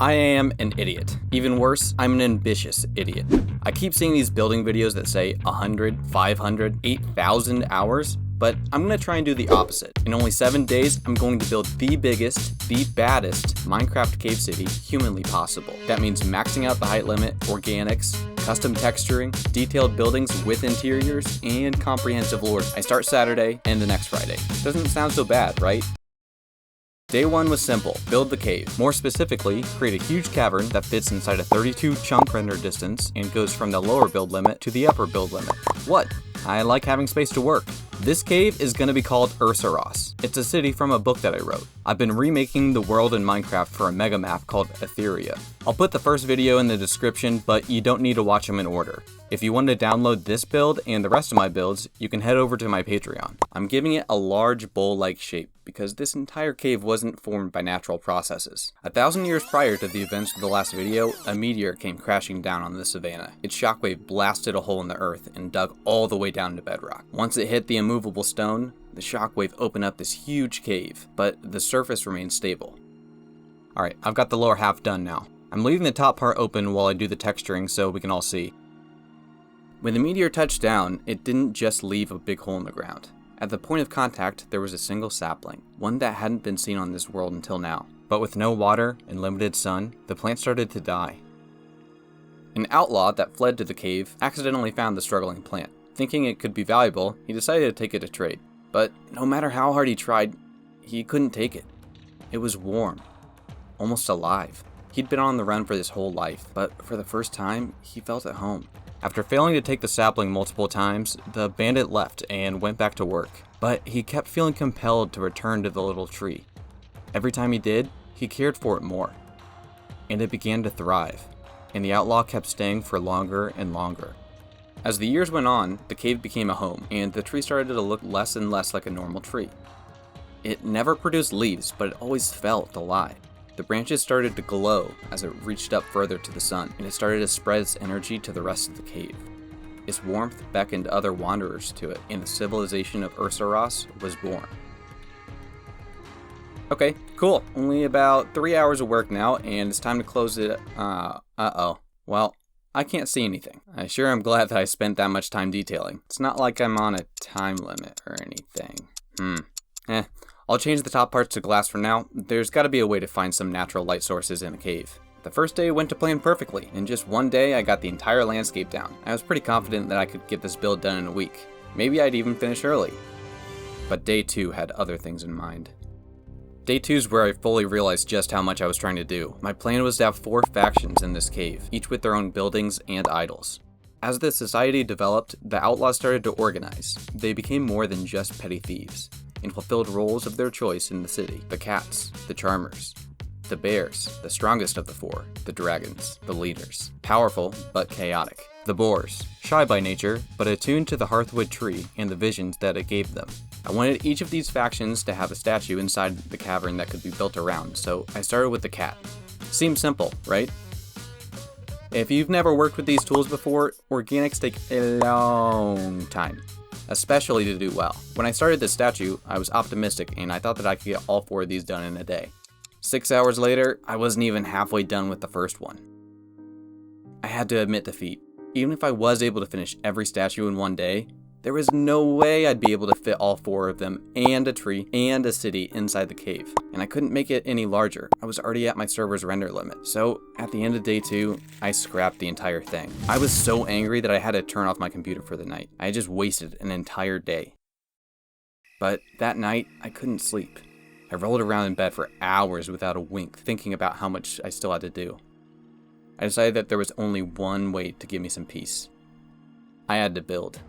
I am an idiot. Even worse, I'm an ambitious idiot. I keep seeing these building videos that say 100, 500, 8,000 hours, but I'm gonna try and do the opposite. In only 7 days, I'm going to build the biggest, the baddest Minecraft cave city humanly possible. That means maxing out the height limit, organics, custom texturing, detailed buildings with interiors, and comprehensive lore. I start Saturday and the next Friday. Doesn't sound so bad, right? Day 1 was simple, build the cave. More specifically, create a huge cavern that fits inside a 32 chunk render distance and goes from the lower build limit to the upper build limit. What? I like having space to work. This cave is going to be called Ursaros. It's a city from a book that I wrote. I've been remaking the world in Minecraft for a mega map called Etheria. I'll put the first video in the description, but you don't need to watch them in order. If you want to download this build and the rest of my builds, you can head over to my Patreon. I'm giving it a large bowl-like shape because this entire cave wasn't formed by natural processes. 1,000 years prior to the events of the last video, a meteor came crashing down on the savannah. Its shockwave blasted a hole in the earth and dug all the way down to bedrock. Once it hit the immovable stone, the shockwave opened up this huge cave, but the surface remained stable. Alright, I've got the lower half done now. I'm leaving the top part open while I do the texturing so we can all see. When the meteor touched down, it didn't just leave a big hole in the ground. At the point of contact, there was a single sapling, one that hadn't been seen on this world until now. But with no water and limited sun, the plant started to die. An outlaw that fled to the cave accidentally found the struggling plant. Thinking it could be valuable, he decided to take it to trade. But no matter how hard he tried, he couldn't take it. It was warm, almost alive. He'd been on the run for his whole life, but for the first time, he felt at home. After failing to take the sapling multiple times, the bandit left and went back to work. But he kept feeling compelled to return to the little tree. Every time he did, he cared for it more. And it began to thrive, and the outlaw kept staying for longer and longer. As the years went on, the cave became a home, and the tree started to look less and less like a normal tree. It never produced leaves, but it always felt alive. The branches started to glow as it reached up further to the sun, and it started to spread its energy to the rest of the cave. Its warmth beckoned other wanderers to it, and the civilization of Ursaros was born. Okay, cool. Only about 3 hours of work now, and it's time to close it. Well, I can't see anything. I sure am glad that I spent that much time detailing. It's not like I'm on a time limit or anything. I'll change the top parts to glass for now. There's gotta be a way to find some natural light sources in the cave. The first day went to plan perfectly. In just one day, I got the entire landscape down. I was pretty confident that I could get this build done in a week. Maybe I'd even finish early. But day 2 had other things in mind. Day 2 is where I fully realized just how much I was trying to do. My plan was to have 4 factions in this cave, each with their own buildings and idols. As the society developed, the outlaws started to organize. They became more than just petty thieves, and fulfilled roles of their choice in the city. The cats, the charmers, the bears, the strongest of the 4, the dragons, the leaders, powerful but chaotic, the boars, shy by nature but attuned to the hearthwood tree and the visions that it gave them. I wanted each of these factions to have a statue inside the cavern that could be built around, so I started with the cat. Seems simple, right? If you've never worked with these tools before, organics take a long time, especially to do well. When I started this statue, I was optimistic and I thought that I could get all 4 of these done in a day. 6 hours later, I wasn't even halfway done with the first one. I had to admit defeat. Even if I was able to finish every statue in one day, there was no way I'd be able to fit all 4 of them and a tree and a city inside the cave. And I couldn't make it any larger. I was already at my server's render limit. So at the end of day 2, I scrapped the entire thing. I was so angry that I had to turn off my computer for the night. I had just wasted an entire day. But that night, I couldn't sleep. I rolled around in bed for hours without a wink, thinking about how much I still had to do. I decided that there was only one way to give me some peace. I had to build.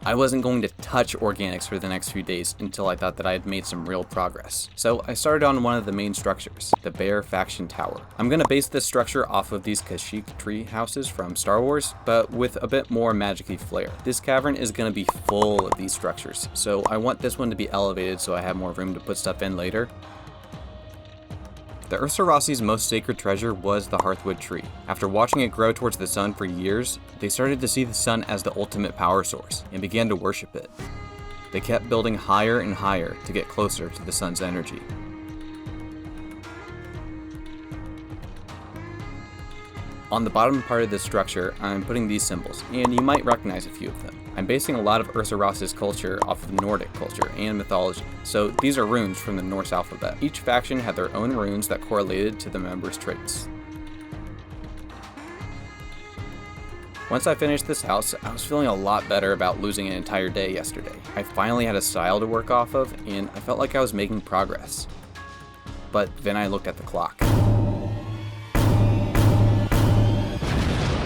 I wasn't going to touch organics for the next few days until I thought that I had made some real progress. So I started on one of the main structures, the Bear Faction Tower. I'm going to base this structure off of these Kashyyyk tree houses from Star Wars, but with a bit more magic-y flair. This cavern is going to be full of these structures, so I want this one to be elevated so I have more room to put stuff in later. The Ursarosi's most sacred treasure was the hearthwood tree. After watching it grow towards the sun for years, they started to see the sun as the ultimate power source and began to worship it. They kept building higher and higher to get closer to the sun's energy. On the bottom part of this structure, I'm putting these symbols, and you might recognize a few of them. I'm basing a lot of Ursa Ross's culture off of Nordic culture and mythology, so these are runes from the Norse alphabet. Each faction had their own runes that correlated to the members' traits. Once I finished this house, I was feeling a lot better about losing an entire day yesterday. I finally had a style to work off of, and I felt like I was making progress. But then I looked at the clock.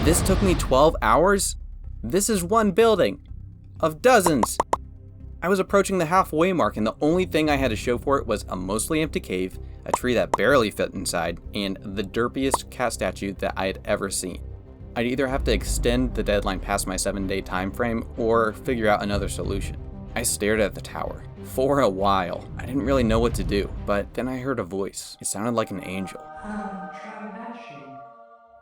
This took me 12 hours? This is one building of dozens. I was approaching the halfway mark, and the only thing I had to show for it was a mostly empty cave, a tree that barely fit inside, and the derpiest cat statue that I had ever seen. I'd either have to extend the deadline past my 7-day time frame or figure out another solution. I stared at the tower for a while. I didn't really know what to do, but then I heard a voice. It sounded like an angel.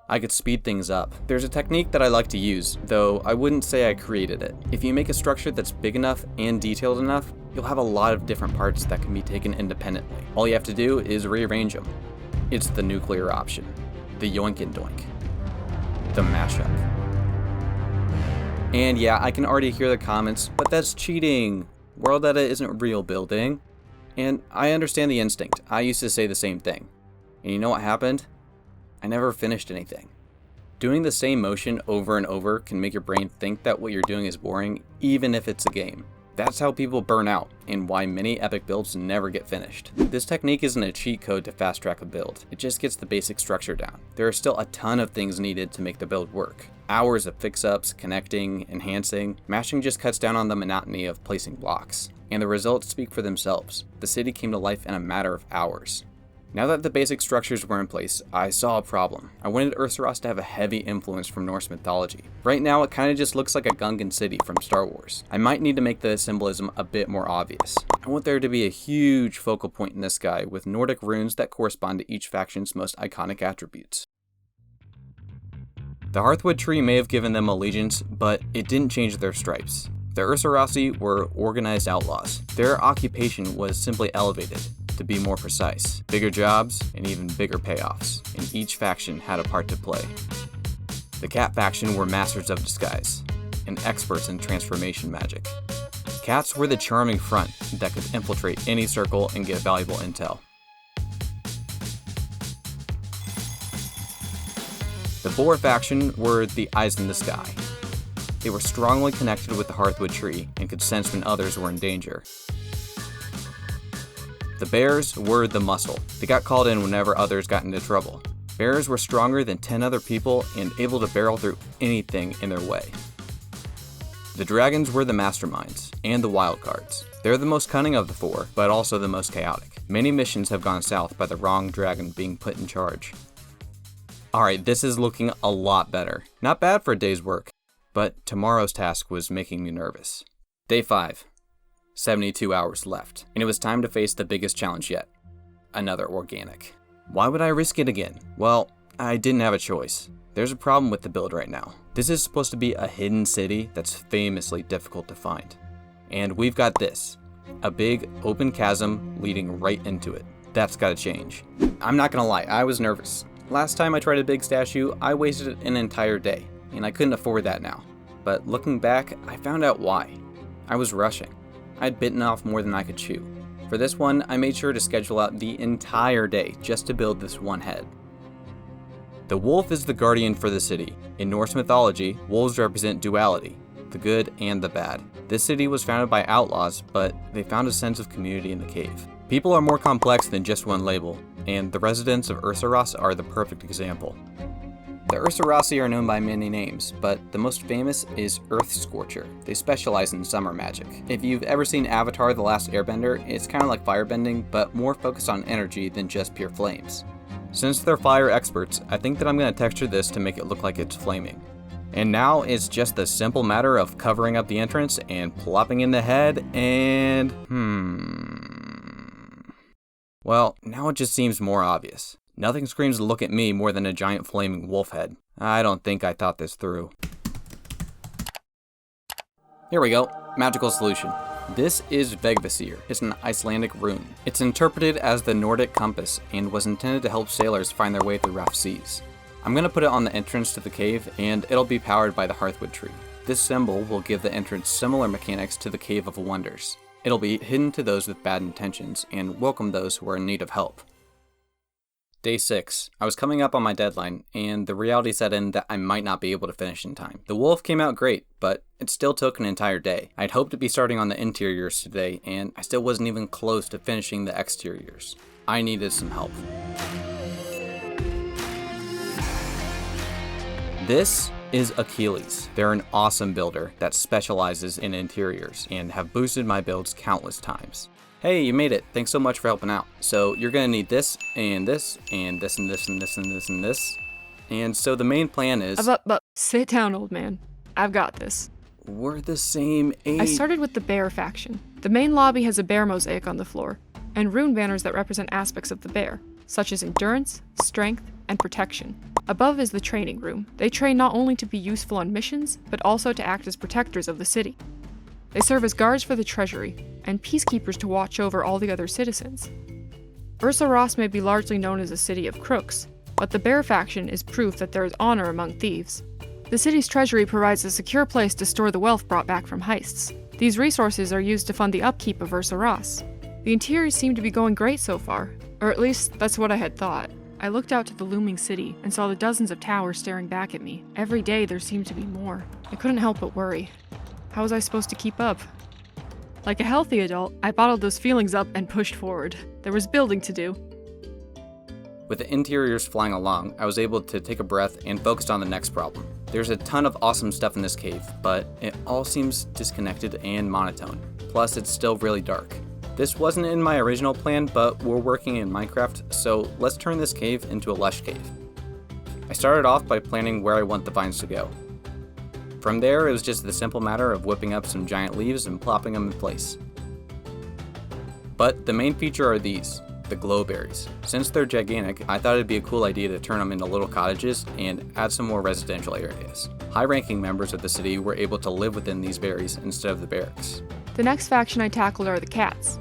I could speed things up. There's a technique that I like to use, though I wouldn't say I created it. If you make a structure that's big enough and detailed enough, you'll have a lot of different parts that can be taken independently. All you have to do is rearrange them. It's the nuclear option, the yoink and doink, the mashup. And yeah, I can already hear the comments, but that's cheating. World edit isn't real building. And I understand the instinct. I used to say the same thing. And you know what happened? I never finished anything. Doing the same motion over and over can make your brain think that what you're doing is boring, even if it's a game. That's how people burn out, and why many epic builds never get finished. This technique isn't a cheat code to fast track a build, it just gets the basic structure down. There are still a ton of things needed to make the build work. Hours of fix-ups, connecting, enhancing. Mashing just cuts down on the monotony of placing blocks. And the results speak for themselves. The city came to life in a matter of hours. Now that the basic structures were in place, I saw a problem. I wanted Ursa Ross to have a heavy influence from Norse mythology. Right now, it kind of just looks like a Gungan city from Star Wars. I might need to make the symbolism a bit more obvious. I want there to be a huge focal point in the sky with Nordic runes that correspond to each faction's most iconic attributes. The Hearthwood tree may have given them allegiance, but it didn't change their stripes. The Ursa Rossi were organized outlaws. Their occupation was simply elevated. To be more precise, bigger jobs and even bigger payoffs, and each faction had a part to play. The cat faction were masters of disguise, and experts in transformation magic. Cats were the charming front that could infiltrate any circle and get valuable intel. The boar faction were the eyes in the sky. They were strongly connected with the Hearthwood tree and could sense when others were in danger. The bears were the muscle. They got called in whenever others got into trouble. Bears were stronger than 10 other people and able to barrel through anything in their way. The dragons were the masterminds and the wild cards. They're the most cunning of the four, but also the most chaotic. Many missions have gone south by the wrong dragon being put in charge. Alright, this is looking a lot better. Not bad for a day's work, but tomorrow's task was making me nervous. Day 5. 72 hours left, and it was time to face the biggest challenge yet. Another organic. Why would I risk it again? Well, I didn't have a choice. There's a problem with the build right now. This is supposed to be a hidden city that's famously difficult to find. And we've got this. A big open chasm leading right into it. That's gotta change. I'm not gonna lie, I was nervous. Last time I tried a big statue, I wasted an entire day, and I couldn't afford that now. But looking back, I found out why. I was rushing. I'd bitten off more than I could chew. For this one, I made sure to schedule out the entire day just to build this one head. The wolf is the guardian for the city. In Norse mythology, wolves represent duality, the good and the bad. This city was founded by outlaws, but they found a sense of community in the cave. People are more complex than just one label, and the residents of Ursa Ross are the perfect example. The Ursa Rossi are known by many names, but the most famous is Earth Scorcher. They specialize in summer magic. If you've ever seen Avatar: The Last Airbender, it's kind of like firebending, but more focused on energy than just pure flames. Since they're fire experts, I think that I'm going to texture this to make it look like it's flaming. And now it's just the simple matter of covering up the entrance and plopping in the head and... Well, now it just seems more obvious. Nothing screams look at me more than a giant flaming wolf head. I don't think I thought this through. Here we go. Magical solution. This is Vegvasir. It's an Icelandic rune. It's interpreted as the Nordic compass and was intended to help sailors find their way through rough seas. I'm going to put it on the entrance to the cave, and it'll be powered by the Hearthwood tree. This symbol will give the entrance similar mechanics to the Cave of Wonders. It'll be hidden to those with bad intentions, and welcome those who are in need of help. Day 6. I was coming up on my deadline, and the reality set in that I might not be able to finish in time. The wolf came out great, but it still took an entire day. I'd hoped to be starting on the interiors today, and I still wasn't even close to finishing the exteriors. I needed some help. This is Achilles. They're an awesome builder that specializes in interiors and have boosted my builds countless times. Hey, you made it. Thanks so much for helping out. So you're gonna need this, and this, and this, and this, and this, and this, and this. And so the main plan is... But sit down, old man. I've got this. We're the same age. I started with the bear faction. The main lobby has a bear mosaic on the floor, and rune banners that represent aspects of the bear, such as endurance, strength, and protection. Above is the training room. They train not only to be useful on missions, but also to act as protectors of the city. They serve as guards for the treasury, and peacekeepers to watch over all the other citizens. Ursa Ross may be largely known as a city of crooks, but the bear faction is proof that there is honor among thieves. The city's treasury provides a secure place to store the wealth brought back from heists. These resources are used to fund the upkeep of Ursa Ross. The interiors seem to be going great so far, or at least that's what I had thought. I looked out to the looming city and saw the dozens of towers staring back at me. Every day there seemed to be more. I couldn't help but worry. How was I supposed to keep up? Like a healthy adult, I bottled those feelings up and pushed forward. There was building to do. With the interiors flying along, I was able to take a breath and focused on the next problem. There's a ton of awesome stuff in this cave, but it all seems disconnected and monotone. Plus, it's still really dark. This wasn't in my original plan, but we're working in Minecraft, so let's turn this cave into a lush cave. I started off by planning where I want the vines to go. From there, it was just the simple matter of whipping up some giant leaves and plopping them in place. But the main feature are these, the glowberries. Since they're gigantic, I thought it'd be a cool idea to turn them into little cottages and add some more residential areas. High-ranking members of the city were able to live within these berries instead of the barracks. The next faction I tackled are the cats.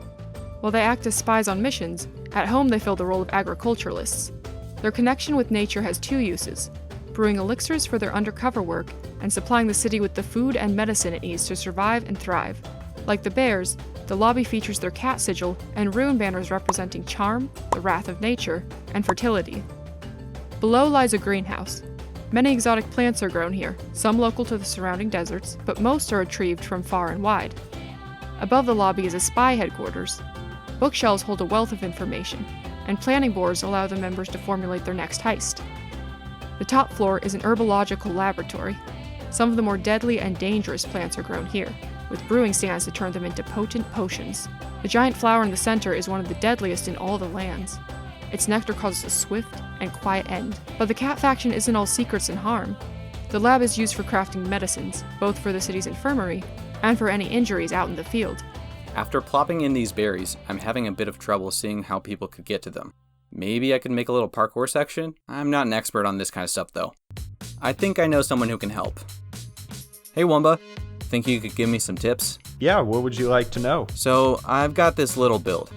While they act as spies on missions, at home they fill the role of agriculturalists. Their connection with nature has two uses: brewing elixirs for their undercover work and supplying the city with the food and medicine it needs to survive and thrive. Like the bears, the lobby features their cat sigil and rune banners representing charm, the wrath of nature, and fertility. Below lies a greenhouse. Many exotic plants are grown here, some local to the surrounding deserts, but most are retrieved from far and wide. Above the lobby is a spy headquarters. Bookshelves hold a wealth of information, and planning boards allow the members to formulate their next heist. The top floor is an herbological laboratory. Some of the more deadly and dangerous plants are grown here, with brewing stands to turn them into potent potions. The giant flower in the center is one of the deadliest in all the lands. Its nectar causes a swift and quiet end. But the cat faction isn't all secrets and harm. The lab is used for crafting medicines, both for the city's infirmary and for any injuries out in the field. After plopping in these berries, I'm having a bit of trouble seeing how people could get to them. Maybe I could make a little parkour section? I'm not an expert on this kind of stuff though. I think I know someone who can help. Hey Wumba, think you could give me some tips? Yeah, what would you like to know? So, I've got this little build.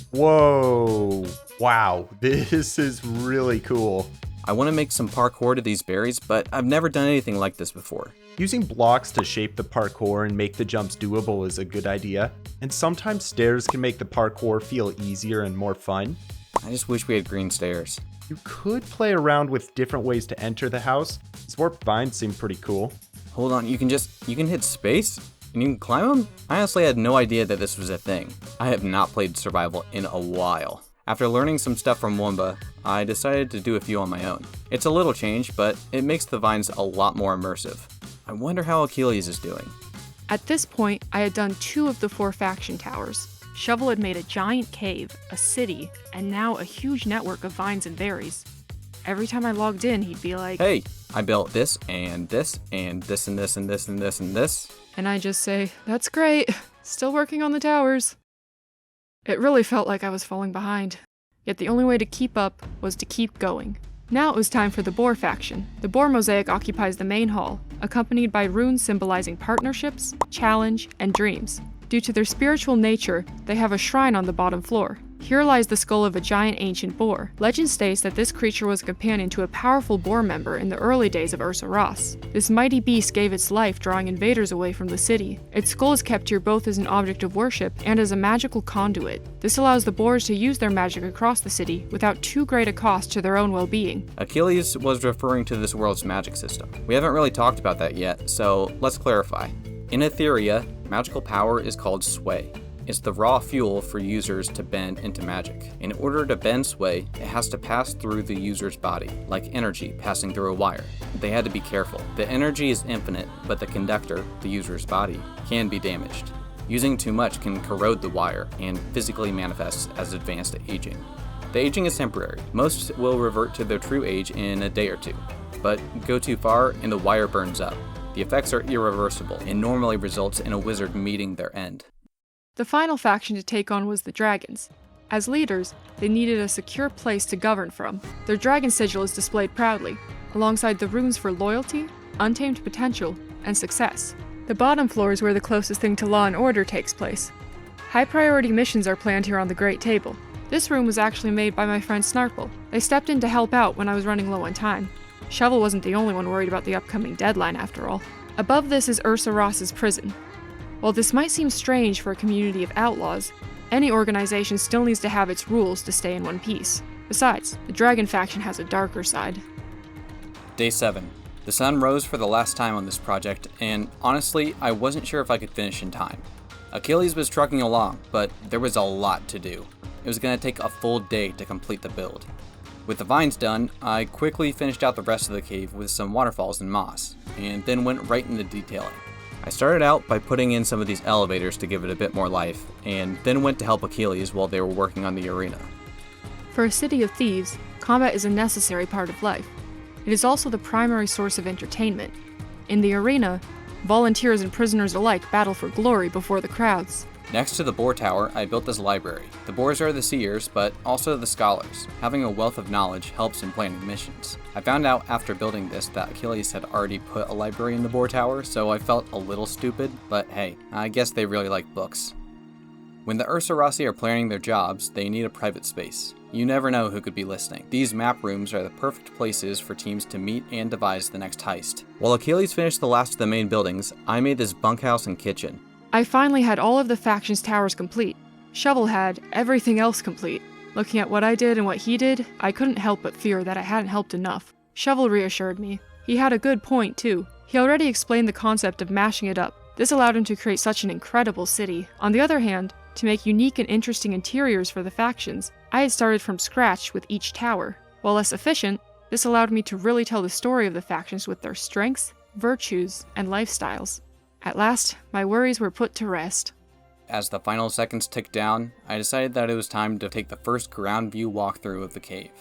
Whoa, wow, this is really cool. I want to make some parkour to these berries, but I've never done anything like this before. Using blocks to shape the parkour and make the jumps doable is a good idea, and sometimes stairs can make the parkour feel easier and more fun. I just wish we had green stairs. You could play around with different ways to enter the house. Warp vines seem pretty cool. Hold on, you can hit space? And you can climb them? I honestly had no idea that this was a thing. I have not played survival in a while. After learning some stuff from Wumba, I decided to do a few on my own. It's a little change, but it makes the vines a lot more immersive. I wonder how Achilles is doing. At this point, I had done 2 of the 4 faction towers. Shovel had made a giant cave, a city, and now a huge network of vines and berries. Every time I logged in, he'd be like, "Hey, I built this, and this, and this, and this, and this, and this, and this." And I just say, "That's great, still working on the towers." It really felt like I was falling behind. Yet the only way to keep up was to keep going. Now it was time for the boar faction. The boar mosaic occupies the main hall, accompanied by runes symbolizing partnerships, challenge, and dreams. Due to their spiritual nature, they have a shrine on the bottom floor. Here lies the skull of a giant ancient boar. Legend states that this creature was a companion to a powerful boar member in the early days of Ursa Ross. This mighty beast gave its life drawing invaders away from the city. Its skull is kept here both as an object of worship and as a magical conduit. This allows the boars to use their magic across the city without too great a cost to their own well-being. Achilles was referring to this world's magic system. We haven't really talked about that yet, so let's clarify. In Etheria, magical power is called sway. It's the raw fuel for users to bend into magic. In order to bend sway, it has to pass through the user's body, like energy passing through a wire. They had to be careful. The energy is infinite, but the conductor, the user's body, can be damaged. Using too much can corrode the wire and physically manifests as advanced aging. The aging is temporary. Most will revert to their true age in a day or two, but go too far and the wire burns up. The effects are irreversible and normally results in a wizard meeting their end. The final faction to take on was the dragons. As leaders, they needed a secure place to govern from. Their dragon sigil is displayed proudly, alongside the runes for loyalty, untamed potential, and success. The bottom floor is where the closest thing to law and order takes place. High-priority missions are planned here on the Great Table. This room was actually made by my friend Snarple. They stepped in to help out when I was running low on time. Shovel wasn't the only one worried about the upcoming deadline, after all. Above this is Ursa Ross's prison. While this might seem strange for a community of outlaws, any organization still needs to have its rules to stay in one piece. Besides, the dragon faction has a darker side. Day 7. The sun rose for the last time on this project, and honestly, I wasn't sure if I could finish in time. Achilles was trucking along, but there was a lot to do. It was going to take a full day to complete the build. With the vines done, I quickly finished out the rest of the cave with some waterfalls and moss, and then went right into detailing. I started out by putting in some of these elevators to give it a bit more life, and then went to help Achilles while they were working on the arena. For a city of thieves, combat is a necessary part of life. It is also the primary source of entertainment. In the arena, volunteers and prisoners alike battle for glory before the crowds. Next to the boar tower, I built this library. The boars are the seers, but also the scholars. Having a wealth of knowledge helps in planning missions. I found out after building this that Achilles had already put a library in the boar tower, so I felt a little stupid, but hey, I guess they really like books. When the Ursa Rossi are planning their jobs, they need a private space. You never know who could be listening. These map rooms are the perfect places for teams to meet and devise the next heist. While Achilles finished the last of the main buildings, I made this bunkhouse and kitchen. I finally had all of the faction's towers complete. Shovel had everything else complete. Looking at what I did and what he did, I couldn't help but fear that I hadn't helped enough. Shovel reassured me. He had a good point, too. He already explained the concept of mashing it up. This allowed him to create such an incredible city. On the other hand, to make unique and interesting interiors for the factions, I had started from scratch with each tower. While less efficient, this allowed me to really tell the story of the factions with their strengths, virtues, and lifestyles. At last, my worries were put to rest. As the final seconds ticked down, I decided that it was time to take the first ground view walkthrough of the cave.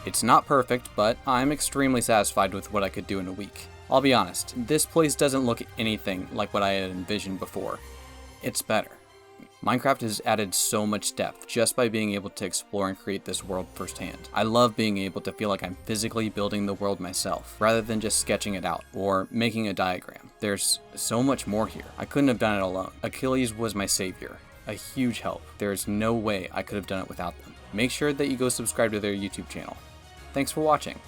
It's not perfect, but I'm extremely satisfied with what I could do in a week. I'll be honest, this place doesn't look anything like what I had envisioned before. It's better. Minecraft has added so much depth just by being able to explore and create this world firsthand. I love being able to feel like I'm physically building the world myself, rather than just sketching it out or making a diagram. There's so much more here. I couldn't have done it alone. Achilles was my savior, a huge help. There's no way I could have done it without them. Make sure that you go subscribe to their YouTube channel. Thanks for watching.